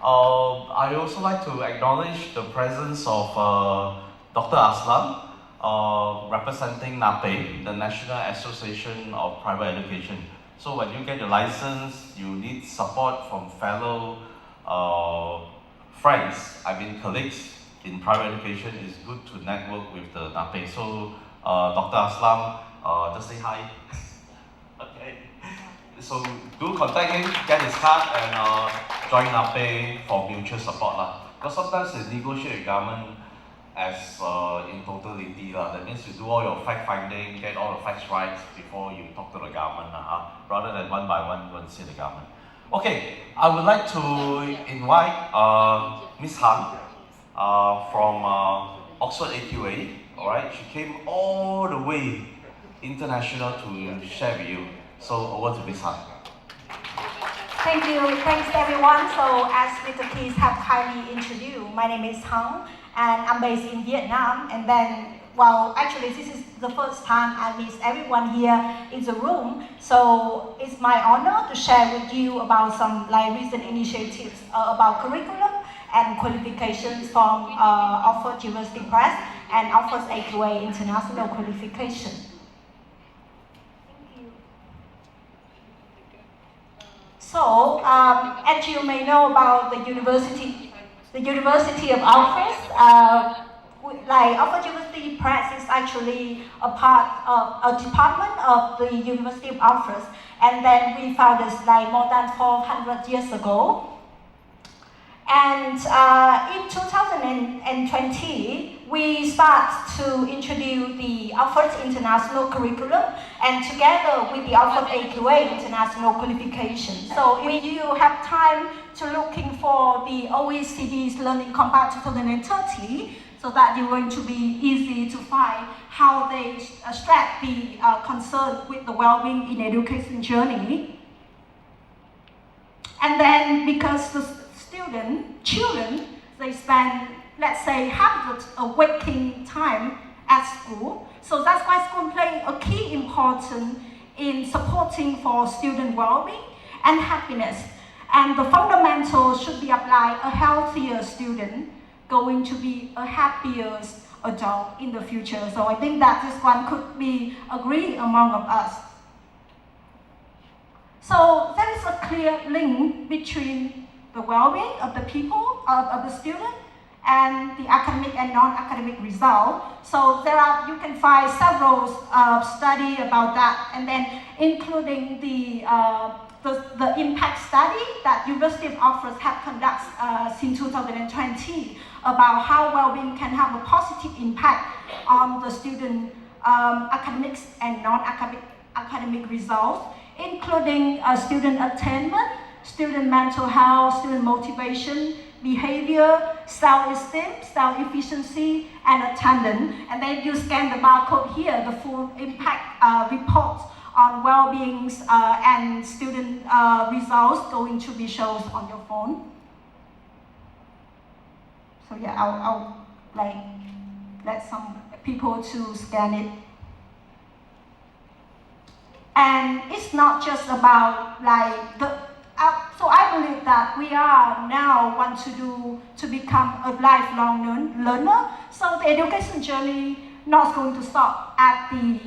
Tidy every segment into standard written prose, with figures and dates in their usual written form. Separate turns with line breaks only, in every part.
I also like to acknowledge the presence of Dr. Aslam, representing NAPE, the National Association of Private Education. So when you get your license, you need support from fellow friends, colleagues in private education. It's good to network with the NAPE. So Dr. Aslam, just say hi. Okay. So do contact him, get his card, and join NAPE for mutual support lah. Because sometimes they negotiate with government as in totality lah. That means you do all your fact finding, get all the facts right before you talk to the government rather than one by one go and see the government. Okay, I would like to invite Miss Han from Oxford AQA. All right, she came all the way international to share with you. So over to Miss Han.
Thank you. Thanks everyone. So as little kids have kindly introduced, my name is Han and I'm based in Vietnam. And then, well, actually this is the first time I meet everyone here in the room. So it's my honor to share with you about some recent initiatives about curriculum and qualifications from Oxford University Press and Oxford AQA International Qualification. So, as you may know about the University of Oxford, Oxford University Press is actually a department of the University of Oxford, and then we founded more than 400 years ago. And in 2020, we start to introduce the Oxford International Curriculum, and together with the Oxford AQA International Qualification. So if you have time to looking for the OECD's Learning Compact 2030, so that you're going to be easy to find how they stress the concern with the well-being in education journey. And then because the children, they spend, let's say, half the waking time at school. So that's why school play a key importance in supporting for student well-being and happiness. And the fundamentals should be applied. A healthier student going to be a happier adult in the future. So I think that this one could be agreed among of us. So there is a clear link between the well-being of the people, of the student, and the academic and non-academic result. So you can find several studies about that, and then including the impact study that University of Oxford have conducted since 2020 about how well-being can have a positive impact on the student academics and non-academic results, including student attainment, student mental health, student motivation, behavior, self-esteem, self-efficiency, and attendance. And then you scan the barcode here, the full impact report on well-being and student results going to be shown on your phone. So yeah, I'll let some people to scan it. And it's not just about so I believe that we are now want to become a lifelong learner. So the education journey not going to stop at the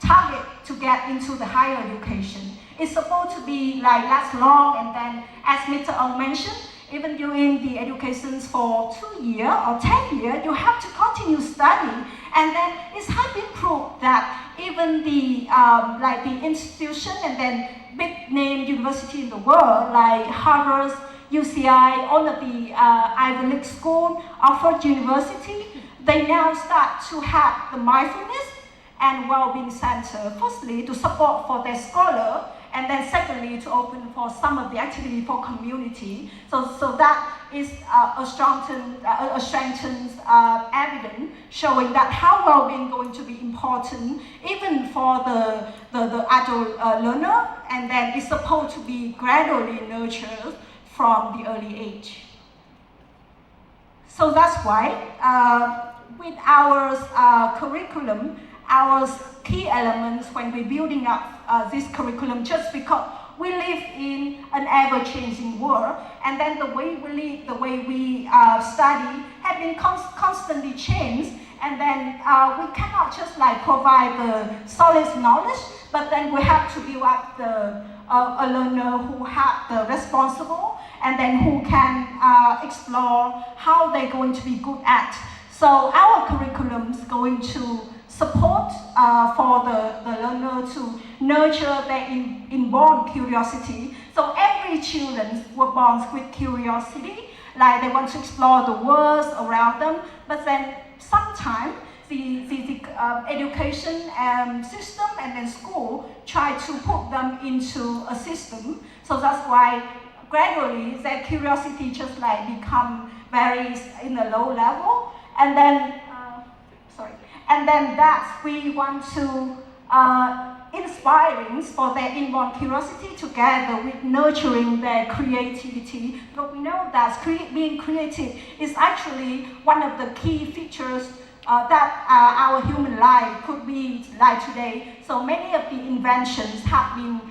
target to get into the higher education. It's supposed to be last long, and then as Mr. Ong mentioned, even during the educations for 2 years or 10 years, you have to continue studying. And then it has been proved that even the institution and then big name university in the world like Harvard, UCI, all of the Ivy League school, Oxford University, they now start to have the mindfulness and well-being center. Firstly, to support for their scholar, and then secondly, to open for some of the activity for community. So that is a strengthened evidence showing that how well-being going to be important even for the adult learner, and then it's supposed to be gradually nurtured from the early age. So that's why with our curriculum, our key elements when we're building up this curriculum, just because we live in an ever-changing world, and then the way we live, the way we study have been constantly changed, and then we cannot just like provide the solid knowledge, but then we have to build up a learner who have the responsible, and then who can explore how they're going to be good at. So our curriculum is going to support for the learner to nurture their inborn curiosity. So every children were born with curiosity, like they want to explore the world around them, but then sometimes the education system and then school try to put them into a system. So that's why gradually their curiosity just like become very in a low level. And then, and then that we want to inspiring for their inborn curiosity together with nurturing their creativity. But we know that being creative is actually one of the key features that our human life could be like today. So many of the inventions have been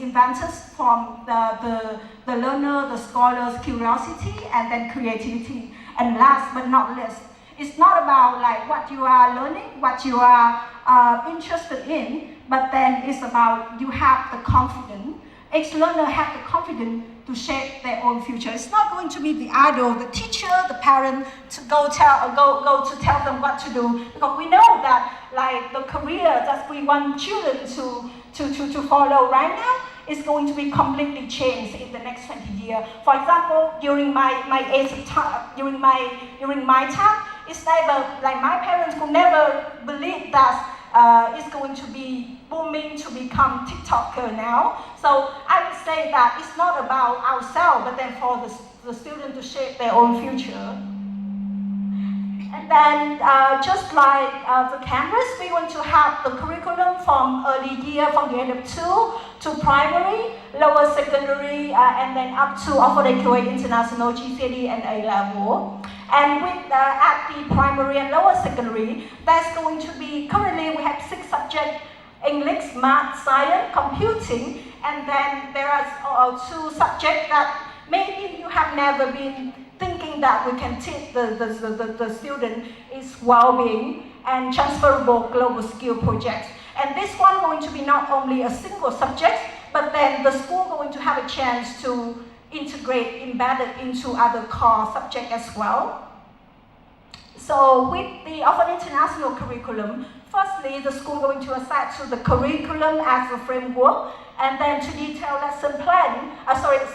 invented from the learner, the scholar's curiosity, and then creativity. And last but not least, it's not about like what you are learning, what you are interested in, but then it's about you have the confidence. Each learner have the confidence to shape their own future. It's not going to be the idol, the teacher, the parent to go to tell them what to do, because we know that like the career that we want children to follow right now is going to be completely changed in the next 20 years. For example, during my time, it's never like my parents could never believe that it's going to be booming to become TikToker now. So I would say that it's not about ourselves, but then for the student to shape their own future. And then just like the campus, we want to have the curriculum from early year, from the age of 2 to primary, lower secondary, and then up to Oxford AQA International, GCSE and A-level. And with at the primary and lower secondary, there's going to be, currently we have 6 subjects, English, math, science, computing, and then there are 2 subjects that maybe you have never been thinking that we can teach the student is well-being and transferable global skill projects. And this one going to be not only a single subject, but then the school going to have a chance to integrate, embedded into other core subjects as well. So with the Oxford International curriculum, firstly, the school going to assign to the curriculum as a framework, and then to detail lesson plan,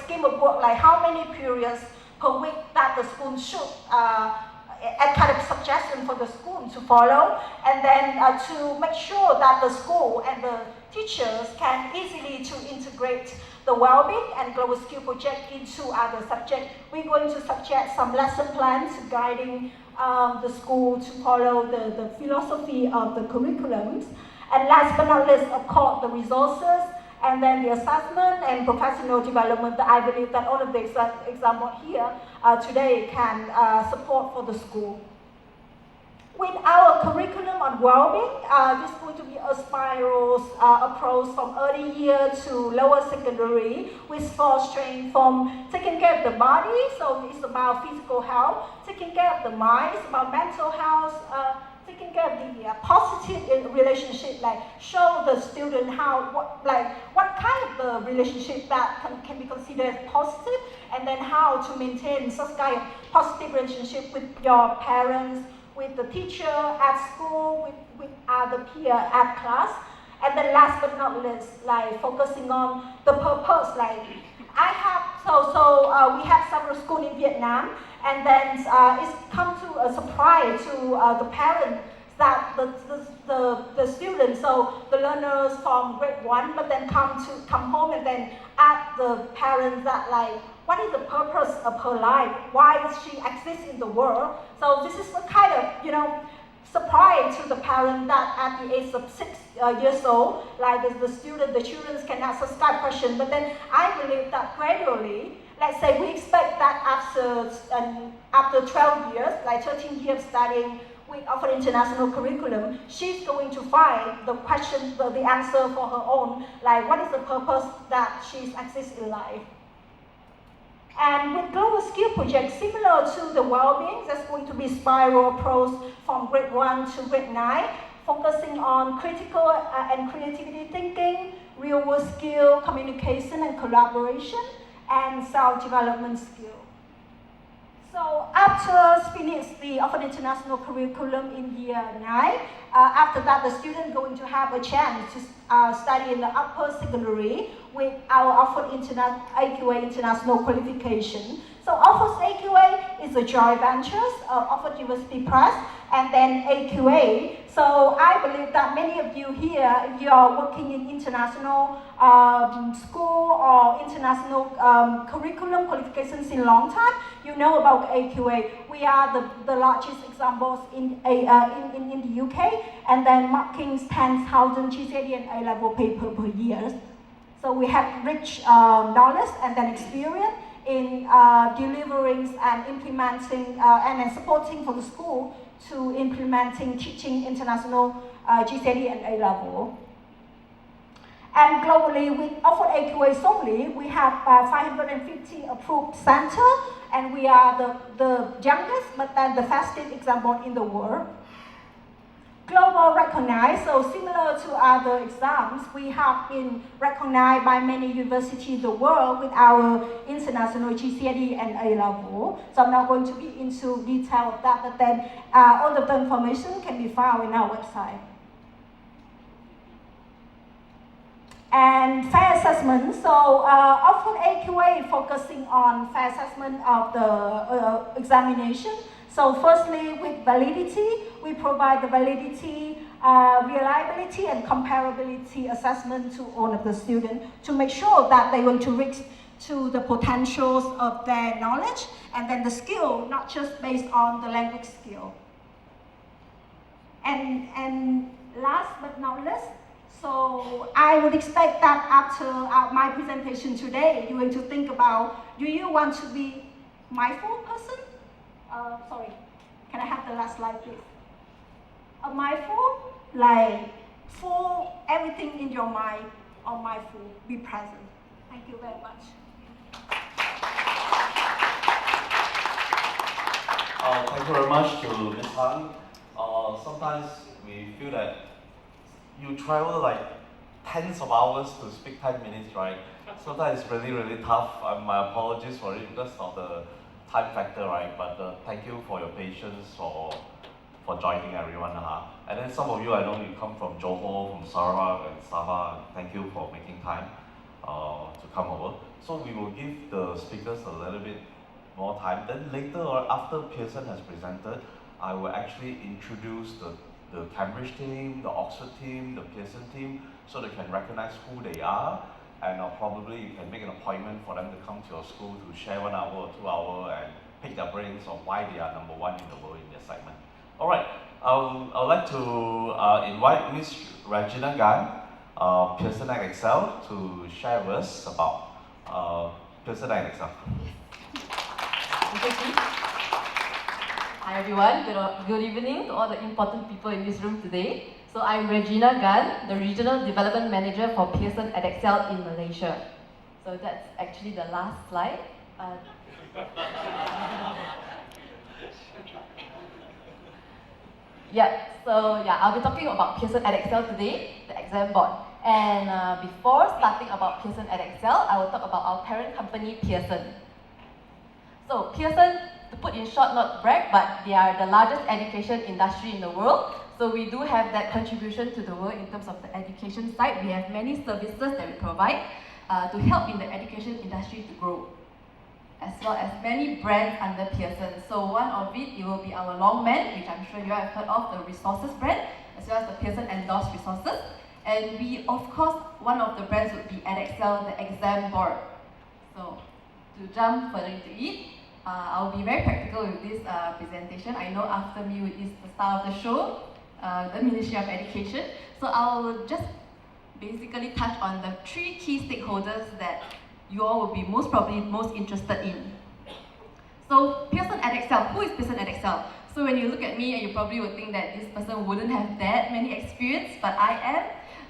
scheme of work, like how many periods per week that the school should, a kind of suggestion for the school to follow, and then to make sure that the school and the teachers can easily to integrate the well-being and global skill project into other subjects. We're going to suggest some lesson plans guiding the school to follow the philosophy of the curriculums. And last but not least, of course, the resources, and then the assessment and professional development that I believe that all of the example here today can support for the school. With our curriculum on well-being, this is going to be a spiral approach from early year to lower secondary, with 4 strengths from taking care of the body, so it's about physical health, taking care of the mind, it's about mental health, taking care of the positive relationship, like show the student what kind of the relationship that can be considered positive, and then how to maintain such kind of positive relationship with your parents, with the teacher at school, with other peer at class. And then last but not least, like focusing on the purpose, like we have several schools in Vietnam, and then it's come to a surprise to the parents that the students, so the learners from grade 1, but then come home and then ask the parents that like, what is the purpose of her life? Why does she exist in the world? So this is a kind of, surprise to the parent that at the age of 6 years old, like the children can ask a Skype question. But then I believe that gradually, let's say we expect that after 12 years, like 13 years studying with Oxford International Curriculum, she's going to find the question, the answer for her own, like what is the purpose that she's exists in life. And with Global Skill Project, similar to the well-being, there's going to be spiral approach from grade 1 to grade 9, focusing on critical and creativity thinking, real-world skill, communication and collaboration, and self-development skill. So after finish the Oxford International Curriculum in year 9, after that the student going to have a chance to study in the upper secondary with our Oxford AQA International Qualification. So Oxford AQA is a joint venture of Oxford University Press and then AQA. So I believe that many of you here, if you are working in international school or international curriculum qualifications in a long time, you know about AQA. We are the largest examples in the UK, and then marking 10,000 GCSE and A-level paper per year. So we have rich knowledge and then experience in delivering and implementing and then supporting for the school to implementing teaching international GCSE and A-level. And globally, with Oxford AQA solely, we have 550 approved centers, and we are the youngest but then the fastest example in the world. Global recognized, so similar to other exams, we have been recognized by many universities in the world with our international GCSE and A-level. So I'm not going to be into detail of that, but then all of the information can be found in our website. And fair assessment, so Oxford AQA focusing on fair assessment of the examination. So firstly, with validity, we provide the validity, reliability, and comparability assessment to all of the students to make sure that they're going to reach to the potentials of their knowledge and then the skill, not just based on the language skill. And last but not least, so I would expect that after my presentation today, you're going to think about, do you want to be mindful person? Sorry, can I have the last slide, please? A mindful, like for everything in your mind, or mindful, be present. Thank you very much.
Thank you very much to Ms. Han. Sometimes we feel that you travel like tens of hours to speak 10 minutes, right? Sometimes it's really, really tough. My apologies for it because of the time factor, right? But thank you for your patience for joining everyone. And then some of you, I know you come from Johor, from Sarawak and Sabah. Thank you for making time to come over. So we will give the speakers a little bit more time. Then later, or after Pearson has presented, I will actually introduce the Cambridge team, the Oxford team, the Pearson team, so they can recognize who they are. And probably you can make an appointment for them to come to your school to share 1 hour or 2 hours and pick their brains on why they are number one in the world in their segment. All right, I would like to invite Ms. Regina Gan, Pearson at Excel, to share with us about Pearson at Excel.
Hi everyone, good evening to all the important people in this room today. So I'm Regina Gan, the Regional Development Manager for Pearson at Excel in Malaysia. So that's actually the last slide. I'll be talking about Pearson at Excel today, the exam board. And before starting about Pearson at Excel, I will talk about our parent company, Pearson. So Pearson, to put in short, not brag, but they are the largest education industry in the world. So we do have that contribution to the world in terms of the education side. We have many services that we provide to help in the education industry to grow, as well as many brands under Pearson. So one of it will be our Longman, which I'm sure you have heard of, the resources brand, as well as the Pearson endorsed resources. And we, of course, one of the brands would be EdXL, the exam board. So to jump further into it, I'll be very practical with this presentation. I know after me is the star of the show, the Ministry of Education. So I'll just basically touch on the 3 key stakeholders that you all will be most interested in. So Pearson EdXL, who is Pearson EdXL? So So when you look at me, you probably would think that this person wouldn't have that many experience, but I am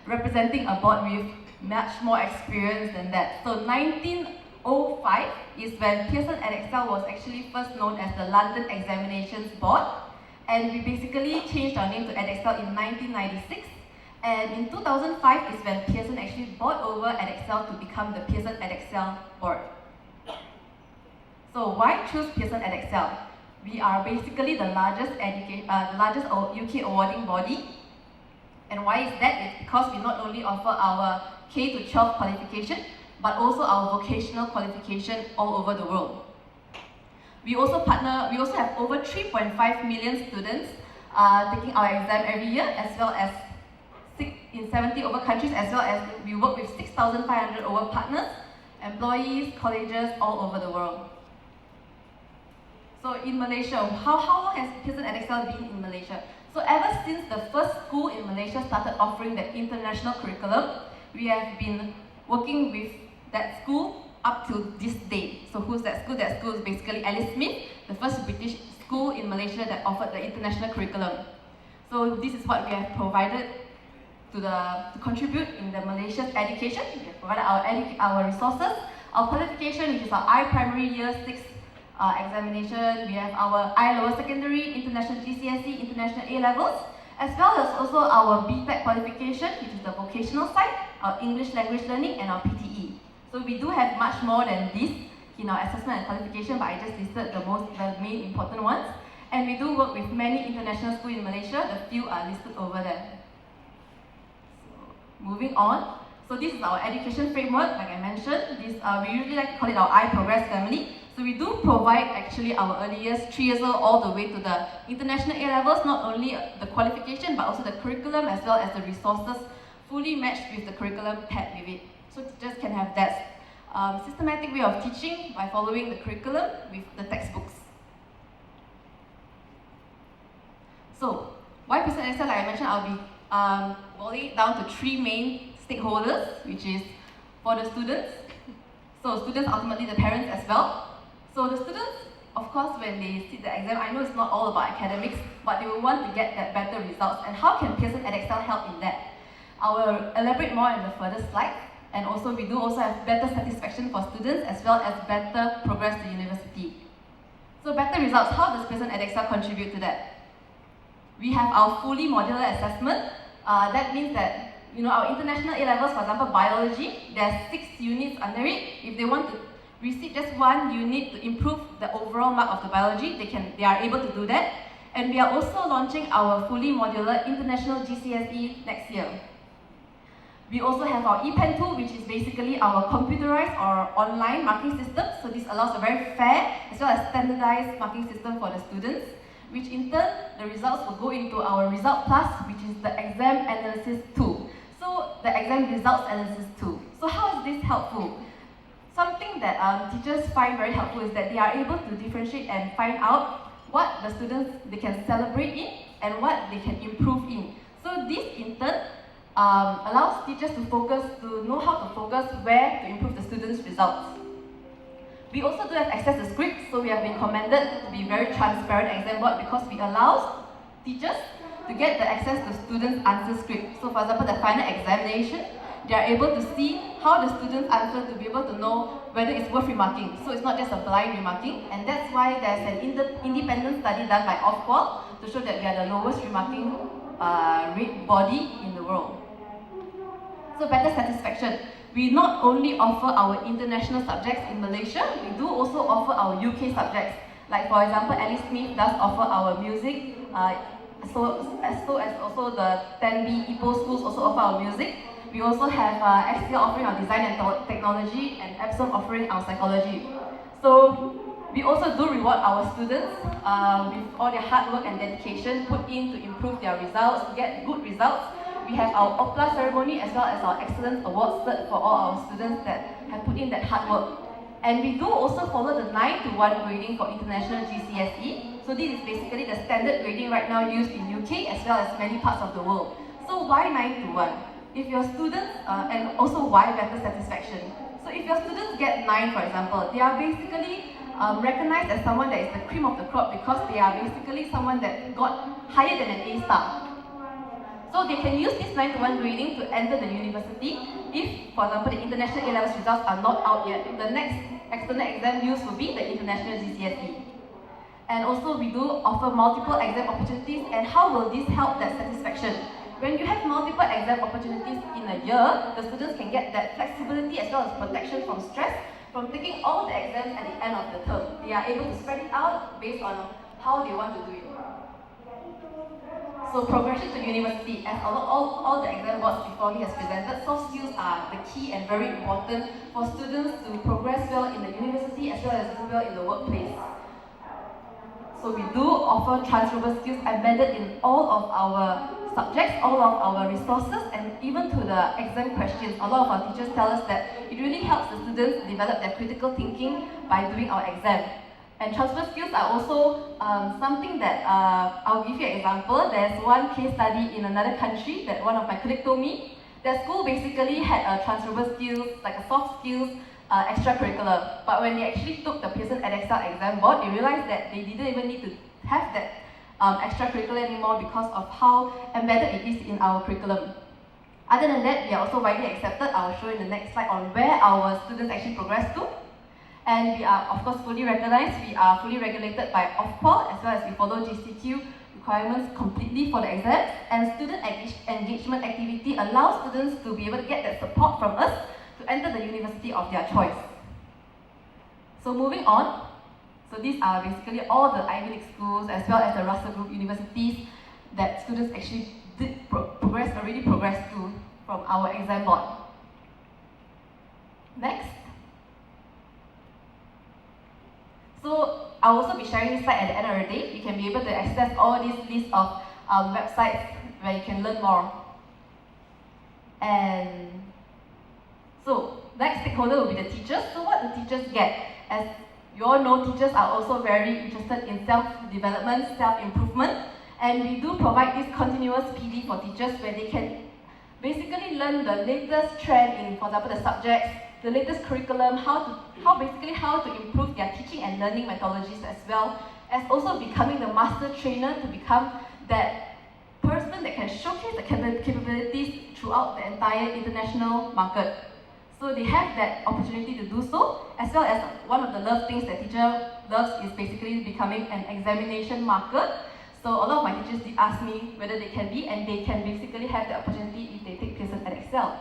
representing a board with much more experience than that. So 1905 is when Pearson Edexcel was actually first known as the London Examinations Board, and we basically changed our name to Edexcel in 1996. And in 2005 is when Pearson actually bought over Edexcel to become the Pearson Edexcel board. So why choose Pearson Edexcel? We are basically the largest UK awarding body. And why is that? It's because we not only offer our K to 12 qualification, but also our vocational qualification all over the world. We also have over 3.5 million students taking our exam every year, as well as in 70 over countries, as well as we work with 6,500 over partners, employees, colleges all over the world. So in Malaysia, how long has Pearson Edexcel been in Malaysia? So ever since the first school in Malaysia started offering the international curriculum, we have been working with that school up to this day. So who's that school? That school is basically Alice Smith, the first British school in Malaysia that offered the international curriculum. So this is what we have provided to contribute in the Malaysia's education. We have provided our resources, our qualification, which is our I-Primary Year 6 examination. We have our I-Lower Secondary, International GCSE, International A-Levels, as well as also our BTEC qualification, which is the vocational side, our English language learning, and our PTE. So we do have much more than this in our assessment and qualification, but I just listed the main important ones. And we do work with many international schools in Malaysia. The few are listed over there. So, moving on. So this is our education framework, like I mentioned. We usually like to call it our I-Progress family. So we do provide actually our early years, 3 years old, all the way to the international A-levels, not only the qualification, but also the curriculum, as well as the resources fully matched with the curriculum paired with it. So teachers can have that systematic way of teaching by following the curriculum with the textbooks. So, why Pearson Edexcel? Like I mentioned, I'll be boiling it down to 3 main stakeholders, which is for the students. So students, ultimately the parents as well. So the students, of course, when they sit the exam, I know it's not all about academics, but they will want to get that better results. And how can Pearson Edexcel help in that? I will elaborate more in the further slides. And also, we do also have better satisfaction for students, as well as better progress to university. So better results, how does Pearson Edexcel contribute to that? We have our fully modular assessment. That means that, our international A-levels, for example, biology, there are 6 units under it. If they want to receive just 1 unit to improve the overall mark of the biology, they are able to do that. And we are also launching our fully modular international GCSE next year. We also have our ePen tool, which is basically our computerized or online marking system. So this allows a very fair as well as standardized marking system for the students, which in turn, the results will go into our Result Plus, which is the exam analysis tool. So the exam results analysis tool. So how is this helpful? Something that teachers find very helpful is that they are able to differentiate and find out what the students they can celebrate in and what they can improve in. So this in turn allows teachers to know how to focus where to improve the students' results. We also do have access to scripts, so we have been commended to be very transparent exam board because we allow teachers to get the access to students' answer script. So for example, the final examination, they are able to see how the students answer to be able to know whether it's worth remarking. So it's not just a blind remarking, and that's why there's an independent study done by Ofqual to show that we are the lowest remarking rate body in the world. So better satisfaction. We not only offer our international subjects in Malaysia, we do also offer our UK subjects. Like for example, Alice Smith does offer our music, so as also the 10B EPO schools also offer our music. We also have STL offering our design and technology, and Epsom offering our psychology. So we also do reward our students with all their hard work and dedication put in to improve their results, to get good results. We have our OPLA ceremony as well as our Excellence Award cert for all our students that have put in that hard work. And we do also follow the 9-to-1 grading for international GCSE. So this is basically the standard grading right now used in UK as well as many parts of the world. So why 9-to-1? If your students, and also why better satisfaction? So if your students get 9, for example, they are basically recognized as someone that is the cream of the crop because they are basically someone that got higher than an A star. So they can use this 9-to-1 grading to enter the university if, for example, the international A-levels results are not out yet. The next external exam used will be the international GCSE. And also we do offer multiple exam opportunities, and how will this help that satisfaction? When you have multiple exam opportunities in a year, the students can get that flexibility as well as protection from stress from taking all the exams at the end of the term. They are able to spread it out based on how they want to do it. So progression to university, as all the exam boards before me has presented, soft skills are the key and very important for students to progress well in the university as well as do well in the workplace. So we do offer transferable skills embedded in all of our subjects, all of our resources, and even to the exam questions. A lot of our teachers tell us that it really helps the students develop their critical thinking by doing our exam. And transfer skills are also something that, I'll give you an example. There's one case study in another country that one of my colleagues told me. Their school basically had a transferable skills, like a soft skills, extracurricular. But when they actually took the Pearson EdXL exam board, they realized that they didn't even need to have that extracurricular anymore because of how embedded it is in our curriculum. Other than that, we are also widely accepted. I'll show you in the next slide on where our students actually progress to. And we are, of course, fully recognized. We are fully regulated by OFPOL, as well as we follow GCQ requirements completely for the exams. And student engagement activity allows students to be able to get that support from us to enter the university of their choice. So moving on, so these are basically all the Ivy League schools as well as the Russell Group universities that students actually did already progress to from our exam board. Next. So I'll also be sharing this slide at the end of the day. You can be able to access all these lists of websites where you can learn more. And so next stakeholder will be the teachers. So what the teachers get, as you all know, teachers are also very interested in self-development, self-improvement, and we do provide this continuous PD for teachers where they can basically learn the latest trend in, for example, the subjects, the latest curriculum, how to improve their teaching and learning methodologies, as well as also becoming the master trainer to become that person that can showcase the capabilities throughout the entire international market. So they have that opportunity to do so, as well as one of the things that teacher loves is basically becoming an examination marker. So a lot of my teachers did ask me whether they can be, and they can basically have the opportunity if they take Pearson EdXL.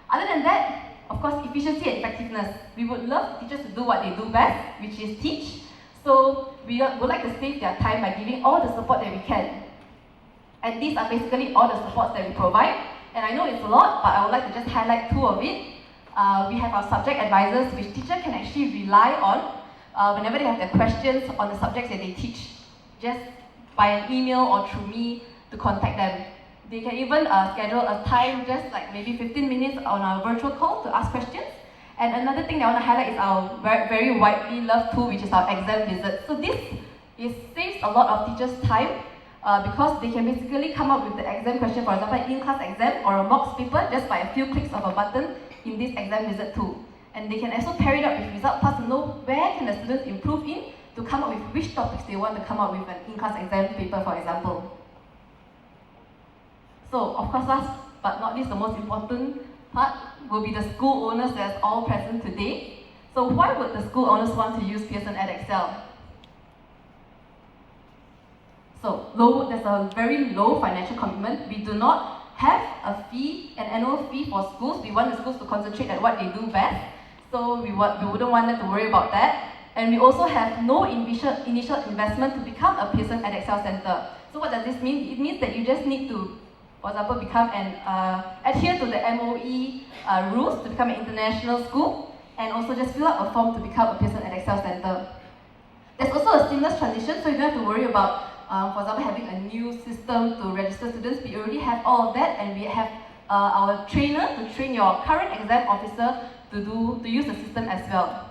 Other than that, of course, efficiency and effectiveness. We would love teachers to do what they do best, which is teach. So we would like to save their time by giving all the support that we can. And these are basically all the supports that we provide. And I know it's a lot, but I would like to just highlight two of it. We have our subject advisors, which teachers can actually rely on whenever they have their questions on the subjects that they teach, just by an email or through me to contact them. They can even schedule a time, just like maybe 15 minutes on our virtual call to ask questions. And another thing that I want to highlight is our very widely loved tool, which is our exam visit. So this saves a lot of teachers' time because they can basically come up with the exam question, for example, an in-class exam or a mock paper, just by a few clicks of a button in this exam visit tool. And they can also pair it up with result plus to know where can the students improve in to come up with which topics they want to come up with an in-class exam paper, for example. So, of course, last but not least, the most important part will be the school owners that's all present today. So why would the school owners want to use Pearson EdXL? So, there's a very low financial commitment. We do not have a fee, an annual fee for schools. We want the schools to concentrate at what they do best. So we wouldn't want them to worry about that. And we also have no initial investment to become a Pearson EdXL Center. So what does this mean? It means that you just need to, for example, adhere to the MOE rules to become an international school, and also just fill out a form to become a Pearson EdXL Center. There's also a seamless transition, so you don't have to worry about, for example, having a new system to register students. We already have all of that, and we have our trainer to train your current exam officer to use the system as well.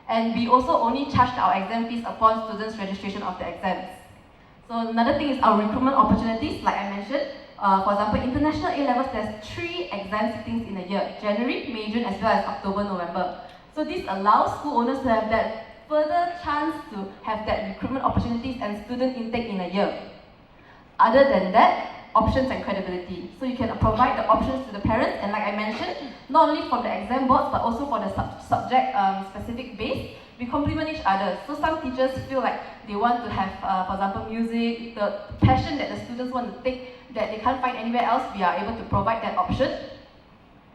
And we also only charge our exam fees upon students' registration of the exams. So another thing is our recruitment opportunities, like I mentioned. For example, international A-levels, there's 3 exam sittings in a year: January, May, June, as well as October, November. So this allows school owners to have that further chance to have that recruitment opportunities and student intake in a year. Other than that, options and credibility. So you can provide the options to the parents, and like I mentioned, not only for the exam boards but also for the subject specific base, we complement each other. So some teachers feel like they want to have, for example, music, the passion that the students want to take that they can't find anywhere else, we are able to provide that option.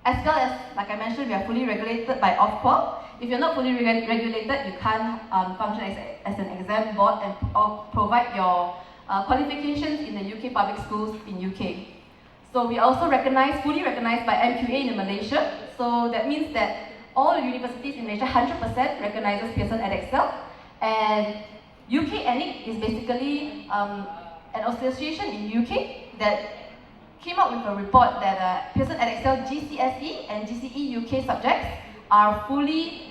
As well as, like I mentioned, we are fully regulated by Ofqual. If you're not fully regulated, you can't function as an exam board and provide your qualifications in the UK public schools in UK. So we are also fully recognized by MQA in Malaysia. So that means that all universities in Malaysia 100% recognizes Pearson EdXL. And UK ENIC is basically an association in UK that came up with a report that Pearson EdXL GCSE and GCE UK subjects are fully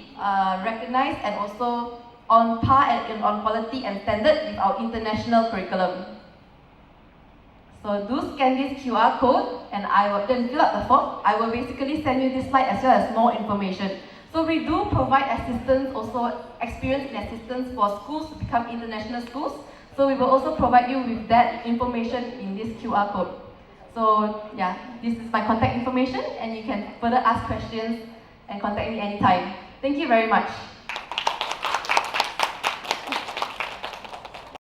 recognized and also on par and on quality and standard with our international curriculum. So do scan this QR code and I will then fill out the form. I will basically send you this slide as well as more information. So we do provide assistance, also experience in assistance for schools to become international schools. So we will also provide you with that information in this QR code. So yeah, this is my contact information and you can further ask questions and contact me anytime. Thank you very much.